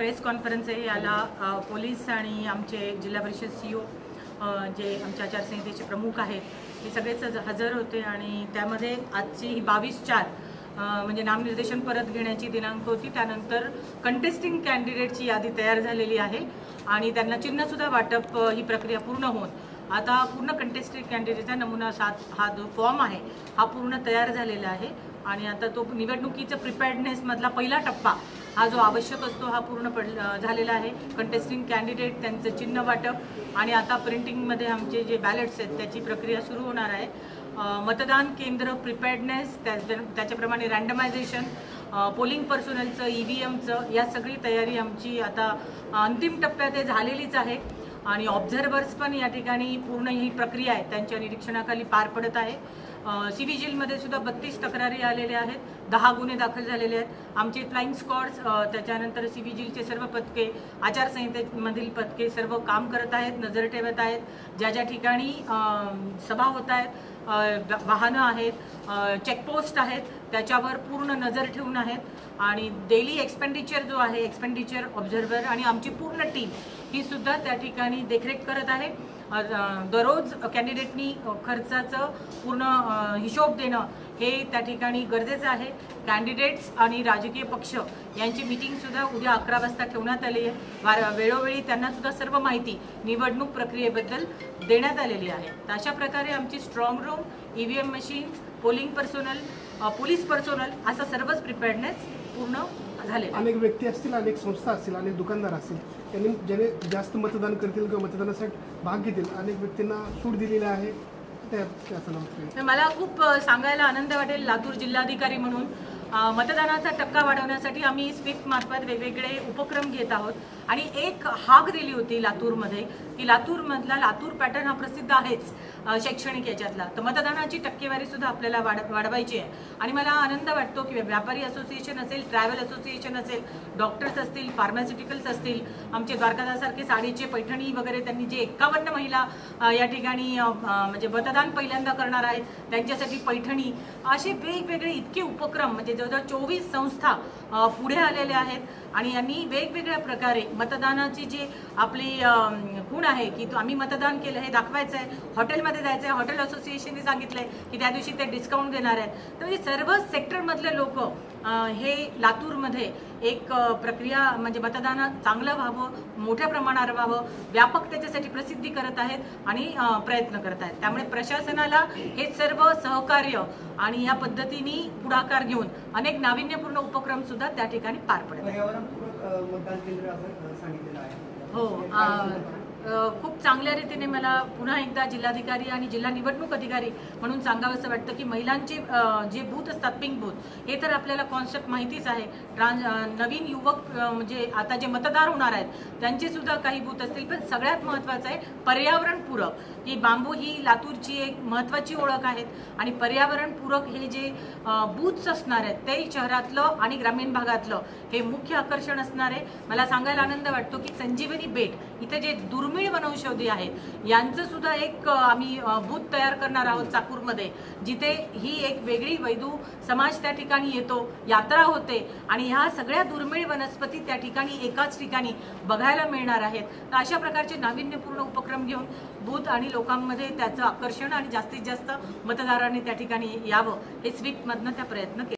Press conference आहे याला police आणि आमचे जिल्हा परिषद सीओ जे आमच्या आचारसंहितेचे प्रमुख आहेत हे सगळेच हजर होते आणि त्यामध्ये आजची ही 22/4 म्हणजे नामनिर्देशन परत घेण्याची दिनांक होती। त्यानंतर कंटेस्टिंग कॅन्डिडेटची यादी तयार झालेली आहे आणि त्यांना चिन्हसुद्धा वाटप ही प्रक्रिया पूर्ण होऊन आता पूर्ण कंटेस्टेड कॅन्डिडेटचा नमुना 7 हा जो फॉर्म आहे हा पूर्ण तयार झालेला आहे आणि आता तो निवडणुकीचा प्रिपेअर्डनेस मधला पहिला टप्पा हा जो आवश्यक असतो हा पूर्ण झालेला आहे। कंटेस्टिंग कॅन्डिडेट त्यांचं चिन्ह वाटप आणि आता प्रिंटिंगमध्ये आमचे जे बॅलेट्स आहेत त्याची प्रक्रिया सुरू होणार आहे। मतदान केंद्र प्रिपेअर्डनेस त्याच्याप्रमाणे रँडमायझेशन पोलिंग पर्सोनलचं EVMचं या सगळी तयारी आमची आता अंतिम टप्प्यात झालेलीच आहे आणि ऑब्झर्वर्स पण या ठिकाणी पूर्ण ही प्रक्रिया आहे त्यांच्या निरीक्षणाखाली पार पडत आहे। CVGILमध्ये सुद्धा 32 तक्रारी आलेल्या आहेत, 10 गुन्हे दाखल झालेले आहेत। आमचे फ्लाइंग स्क्वॉड्स त्याच्यानंतर CVGILचे सर्व पथके आचारसंहितेमधील पथके सर्व काम करत आहेत, नजर ठेवत आहेत। ज्या ज्या ठिकाणी सभा होत आहेत, वाहनं आहेत, चेकपोस्ट आहेत त्याच्यावर पूर्ण नजर ठेवून आहेत आणि डेली एक्सपेंडिचर जो आहे एक्सपेंडिचर ऑब्झर्वर आणि आमची पूर्ण टीम ही सुद्धा त्या ठिकाणी देखरेख करत आहे। दररोज कॅन्डिडेटनी खर्चाचं पूर्ण हिशोब देणं हे त्या ठिकाणी गरजेचं आहे। कॅन्डिडेट्स आणि राजकीय पक्ष यांची मीटिंगसुद्धा उद्या 11 वाजता ठेवण्यात आली आहे। वेळोवेळी त्यांना सुद्धा सर्व माहिती निवडणूक प्रक्रियेबद्दल देण्यात आलेली आहे। तर अशा प्रकारे आमची strong room, EVM machines, polling personnel, police personnel असा सर्वच प्रिपेअर्डनेस पूर्ण झाले। अनेक व्यक्ती असतील, अनेक संस्था असतील, अनेक दुकानदार असतील, त्यांनी ज्याने जास्त मतदान करतील किंवा मतदानासाठी भाग घेतील अनेक व्यक्तींना सूट दिलेली आहे। मला खूप सांगायला आनंद वाटेल, लातूर जिल्हाधिकारी म्हणून मतदानाचा टक्का वाढवण्यासाठी आम्ही स्वीप मार्फत वेगवेगळे उपक्रम घेत आहोत आणि एक हाक दिली होती लातूरमध्ये की लातूरमधला लातूर पॅटर्न हा प्रसिद्ध आहेच शैक्षणिक याच्यातला, तर मतदानाची टक्केवारी सुद्धा आपल्याला वाढवायची आहे। आणि मला आनंद वाटतो की व्यापारी असोसिएशन असेल, ट्रॅव्हल असोसिएशन असेल, डॉक्टर्स असतील, फार्मास्युटिकल्स असतील, आमचे द्वारकादासारखे साडीचे पैठणी वगैरे त्यांनी जे 51 महिला या ठिकाणी म्हणजे मतदान पहिल्यांदा करणार आहेत त्यांच्यासाठी पैठणी असे वेगवेगळे इतके उपक्रम म्हणजे जवळजवळ 24 संस्था पुढे आलेल्या आहेत आणि यांनी वेगवेगळ्या प्रकारे मतदानाची जी आपली गुण आहे की आम्ही मतदान केलं हे दाखवायचं आहे। हॉटेलमध्ये जायचं आहे, हॉटेल असोसिएशनने सांगितलंय की त्या दिवशी ते डिस्काउंट देणार आहेत। तर हे सर्व सेक्टरमधले लोक हे लातूरमध्ये एक प्रक्रिया म्हणजे मतदान चांगलं व्हावं, मोठ्या प्रमाणावर व्हावं, व्यापक त्याच्यासाठी प्रसिद्धी करत आहेत आणि प्रयत्न करत आहेत। त्यामुळे प्रशासनाला हे सर्व सहकार्य आणि या पद्धतीने पुढाकार घेऊन अनेक नाविन्यपूर्ण उपक्रम सुद्धा त्या ठिकाणी पार पडत आहेत। हो, खूप चांगल्या रीतीने मला पुन्हा एकदा जिल्हाधिकारी आणि जिल्हा निवडणूक अधिकारी म्हणून सांगावंसं वाटतं की महिलांचे जे बूथ असतात, पिंक बूथ, हे तर आपल्याला कॉन्सेप्ट माहितीच आहे। नवीन युवक म्हणजे आता जे मतदार होणार आहेत त्यांचे सुद्धा काही बूथ असतील, पण सगळ्यात महत्त्वाचं आहे पर्यावरणपूरक। ही बांबू ही लातूरची एक महत्त्वाची ओळख आहेत आणि पर्यावरणपूरक हे जे बूथ्स असणार आहेत ते शहरातलं आणि ग्रामीण भागातलं हे मुख्य आकर्षण असणार आहे। मला सांगायला आनंद वाटतो की संजीवनी बेट इथे जे दुर्मिळ वनौषधी आहेत यांचं सुद्धा एक आम्ही बूथ तयार करणार आहोत चाकूरमध्ये, जिथे ही एक वेगळी वैदू समाज त्या ठिकाणी येतो, यात्रा होते आणि ह्या सगळ्या दुर्मिळ वनस्पती त्या ठिकाणी एकाच ठिकाणी बघायला मिळणार आहेत। तर अशा प्रकारचे नाविन्यपूर्ण उपक्रम घेऊन बूथ आणि लोकांमध्ये त्याचं आकर्षण आणि जास्तीत जास्त मतदारांनी त्या ठिकाणी यावं हे स्वीपमधनं त्या प्रयत्न केले।